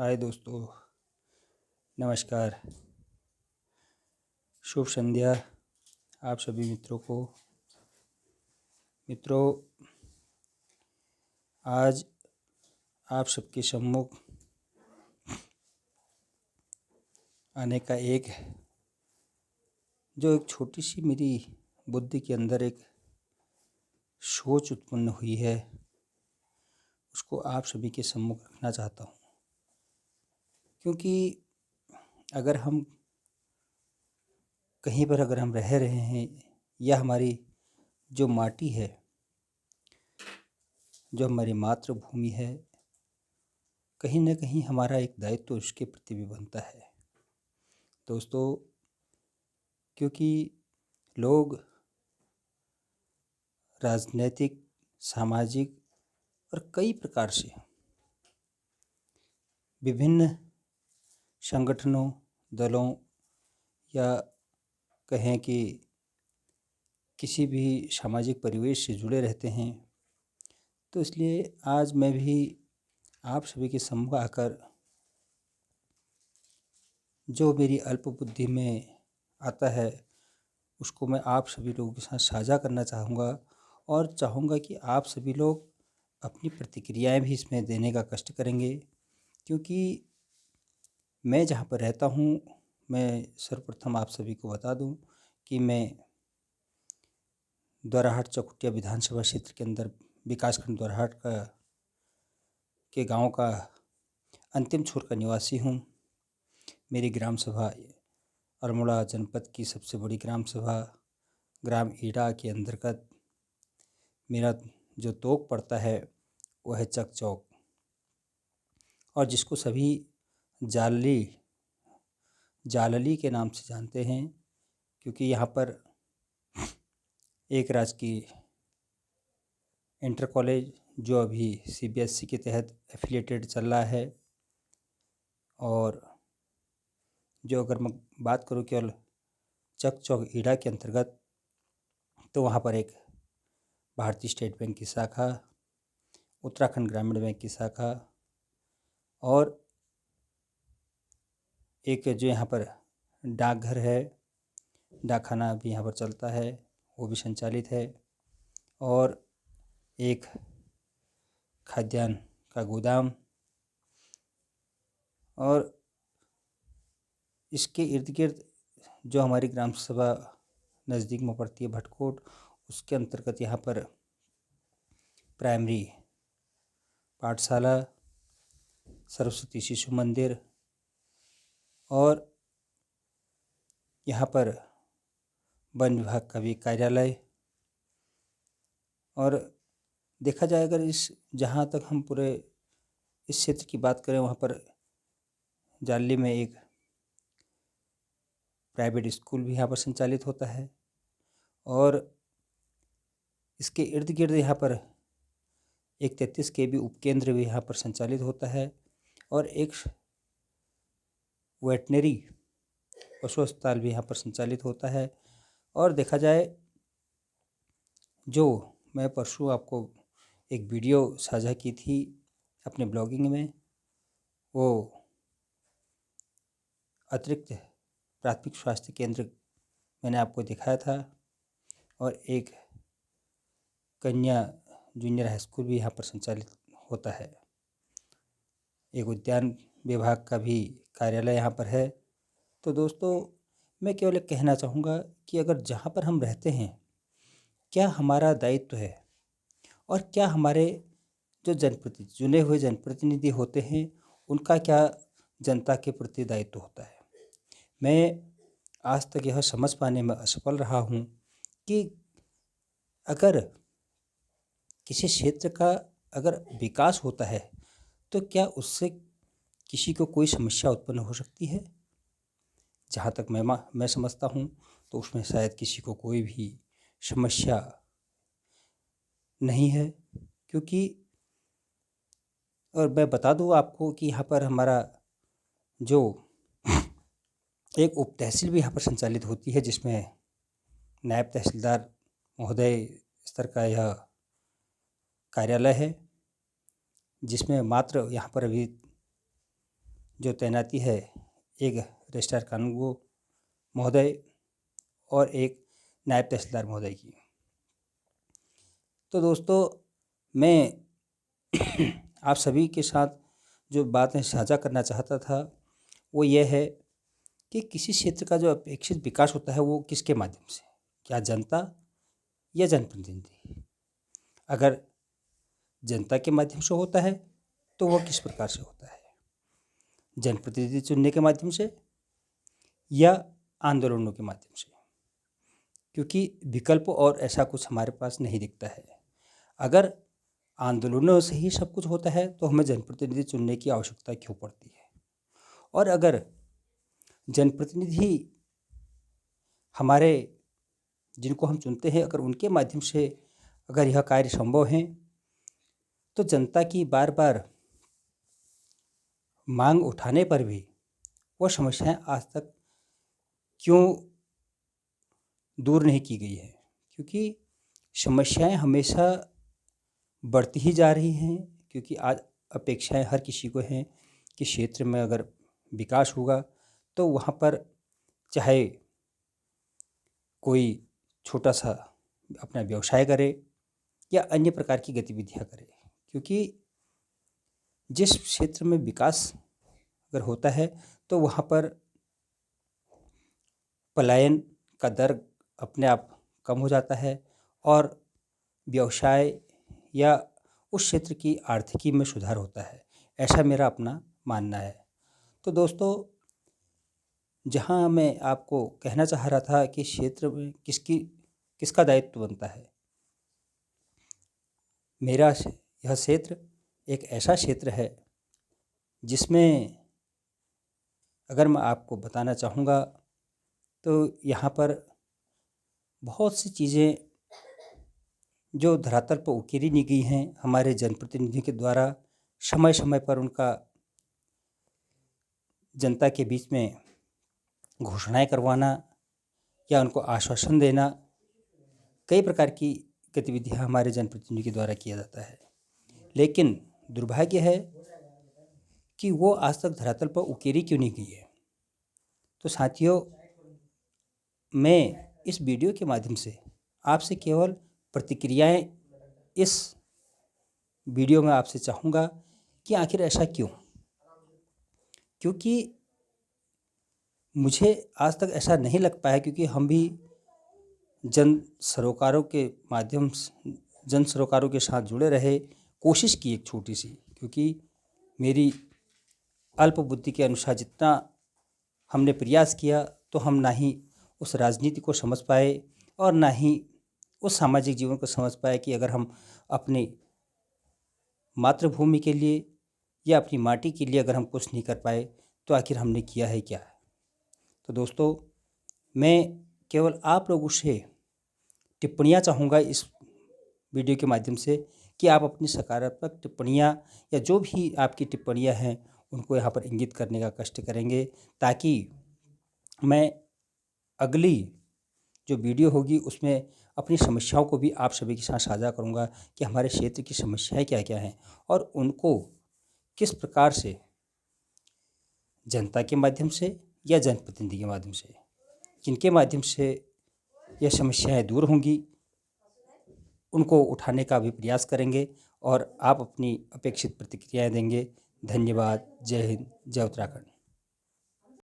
हाय दोस्तों, नमस्कार। शुभ संध्या आप सभी मित्रों को। मित्रों, आज आप सबके सम्मुख आने का एक छोटी सी मेरी बुद्धि के अंदर एक सोच उत्पन्न हुई है, उसको आप सभी के सम्मुख रखना चाहता हूँ। क्योंकि अगर हम कहीं पर अगर हम रह रहे हैं या हमारी जो माटी है, जो हमारी मातृभूमि है, कहीं न कहीं हमारा एक दायित्व तो उसके प्रति भी बनता है दोस्तों। क्योंकि लोग राजनैतिक, सामाजिक और कई प्रकार से विभिन्न संगठनों, दलों या कहें कि किसी भी सामाजिक परिवेश से जुड़े रहते हैं। तो इसलिए आज मैं भी आप सभी के सम्मुख आकर जो मेरी अल्प बुद्धि में आता है उसको मैं आप सभी लोगों के साथ साझा करना चाहूँगा और चाहूँगा कि आप सभी लोग अपनी प्रतिक्रियाएं भी इसमें देने का कष्ट करेंगे। क्योंकि मैं जहाँ पर रहता हूँ, मैं सर्वप्रथम आप सभी को बता दूँ कि मैं द्वाराहाट चकुटिया विधानसभा क्षेत्र के अंदर विकासखंड द्वाराहाट के गांव का अंतिम छोर का निवासी हूँ। मेरी ग्राम सभा अल्मोड़ा जनपद की सबसे बड़ी ग्राम सभा ग्राम ईड़ा के अंतर्गत मेरा जो तोक पड़ता है वह है चक चौक, और जिसको सभी जालली के नाम से जानते हैं। क्योंकि यहाँ पर एक राजकीय इंटर कॉलेज जो अभी CBSE के तहत एफिलिएटेड चल रहा है, और जो अगर मैं बात करूँ केवल चक चौक ईड़ा के अंतर्गत, तो वहाँ पर एक भारतीय स्टेट बैंक की शाखा, उत्तराखंड ग्रामीण बैंक की शाखा और एक जो यहाँ पर डाकघर है, डाकखाना भी यहाँ पर चलता है, वो भी संचालित है, और एक खाद्यान्न का गोदाम, और इसके इर्द गिर्द जो हमारी ग्राम सभा नज़दीक में पड़ती है भटकोट, उसके अंतर्गत यहाँ पर प्राइमरी पाठशाला, सरस्वती शिशु मंदिर, और यहाँ पर वन विभाग का भी कार्यालय। और देखा जाए अगर जहाँ तक हम पूरे इस क्षेत्र की बात करें, वहाँ पर जाली में एक प्राइवेट स्कूल भी यहाँ पर संचालित होता है, और इसके इर्द गिर्द यहाँ पर एक 33 KB उपकेंद्र भी यहाँ पर संचालित होता है, और एक वेटनरी पशु अस्पताल भी यहाँ पर संचालित होता है। और देखा जाए, जो मैं परसों आपको एक वीडियो साझा की थी अपने ब्लॉगिंग में, वो अतिरिक्त प्राथमिक स्वास्थ्य केंद्र मैंने आपको दिखाया था, और एक कन्या जूनियर हाई स्कूल भी यहाँ पर संचालित होता है। एक उद्यान विभाग का भी कार्यालय यहाँ पर है। तो दोस्तों, मैं केवल एक कहना चाहूँगा कि अगर जहाँ पर हम रहते हैं, क्या हमारा दायित्व है, और क्या हमारे जो चुने हुए जनप्रतिनिधि होते हैं, उनका क्या जनता के प्रति दायित्व होता है। मैं आज तक यह समझ पाने में असफल रहा हूँ कि अगर किसी क्षेत्र का अगर विकास होता है तो क्या उससे किसी को कोई समस्या उत्पन्न हो सकती है। जहाँ तक मैं समझता हूँ तो उसमें शायद किसी को कोई भी समस्या नहीं है। क्योंकि और मैं बता दूँ आपको कि यहाँ पर हमारा जो एक उप तहसील भी यहाँ पर संचालित होती है, जिसमें नायब तहसीलदार महोदय स्तर का यह कार्यालय है, जिसमें मात्र यहाँ पर अभी जो तैनाती है एक रजिस्ट्रार कानूनगो महोदय और एक नायब तहसीलदार महोदय की। तो दोस्तों, मैं आप सभी के साथ जो बातें साझा करना चाहता था वो ये है कि किसी क्षेत्र का जो अपेक्षित विकास होता है वो किसके माध्यम से, क्या जनता या जनप्रतिनिधि। अगर जनता के माध्यम से होता है तो वह किस प्रकार से होता है, जनप्रतिनिधि चुनने के माध्यम से या आंदोलनों के माध्यम से, क्योंकि विकल्प और ऐसा कुछ हमारे पास नहीं दिखता है। अगर आंदोलनों से ही सब कुछ होता है तो हमें जनप्रतिनिधि चुनने की आवश्यकता क्यों पड़ती है। और अगर जनप्रतिनिधि हमारे जिनको हम चुनते हैं अगर उनके माध्यम से अगर यह कार्य संभव है तो जनता की बार बार मांग उठाने पर भी वो समस्याएं आज तक क्यों दूर नहीं की गई है, क्योंकि समस्याएं हमेशा बढ़ती ही जा रही हैं। क्योंकि आज अपेक्षाएं हर किसी को हैं कि क्षेत्र में अगर विकास होगा तो वहाँ पर चाहे कोई छोटा सा अपना व्यवसाय करे या अन्य प्रकार की गतिविधियाँ करे, क्योंकि जिस क्षेत्र में विकास अगर होता है तो वहाँ पर पलायन का दर अपने आप कम हो जाता है और व्यवसाय या उस क्षेत्र की आर्थिकी में सुधार होता है, ऐसा मेरा अपना मानना है। तो दोस्तों, जहाँ मैं आपको कहना चाह रहा था कि क्षेत्र में किसका दायित्व बनता है, मेरा यह क्षेत्र एक ऐसा क्षेत्र है जिसमें अगर मैं आपको बताना चाहूँगा तो यहाँ पर बहुत सी चीज़ें जो धरातल पर उकेरी नहीं गई हैं हमारे जनप्रतिनिधियों के द्वारा समय समय पर उनका जनता के बीच में घोषणाएं करवाना या उनको आश्वासन देना, कई प्रकार की गतिविधियां हमारे जनप्रतिनिधियों के द्वारा किया जाता है। लेकिन दुर्भाग्य है कि वो आज तक धरातल पर उकेरी क्यों नहीं गई है। तो साथियों, मैं इस वीडियो के माध्यम से आपसे केवल प्रतिक्रियाएं इस वीडियो में आपसे चाहूँगा कि आखिर ऐसा क्यों, क्योंकि मुझे आज तक ऐसा नहीं लग पाया, क्योंकि हम भी जन सरोकारों के साथ जुड़े रहे, कोशिश की एक छोटी सी, क्योंकि मेरी अल्प बुद्धि के अनुसार जितना हमने प्रयास किया तो हम ना ही उस राजनीति को समझ पाए और ना ही उस सामाजिक जीवन को समझ पाए कि अगर हम अपनी मातृभूमि के लिए या अपनी माटी के लिए अगर हम कुछ नहीं कर पाए तो आखिर हमने किया है क्या। तो दोस्तों, मैं केवल आप लोगों से टिप्पणियाँ चाहूँगा इस वीडियो के माध्यम से कि आप अपनी सकारात्मक टिप्पणियाँ या जो भी आपकी टिप्पणियाँ हैं उनको यहाँ पर इंगित करने का कष्ट करेंगे, ताकि मैं अगली जो वीडियो होगी उसमें अपनी समस्याओं को भी आप सभी के साथ साझा करूँगा कि हमारे क्षेत्र की समस्याएं क्या क्या हैं और उनको किस प्रकार से जनता के माध्यम से या जनप्रतिनिधि के माध्यम से, किनके माध्यम से यह समस्याएं दूर होंगी, उनको उठाने का भी प्रयास करेंगे और आप अपनी अपेक्षित प्रतिक्रियाएं देंगे। धन्यवाद। जय हिंद, जय उत्तराखंड।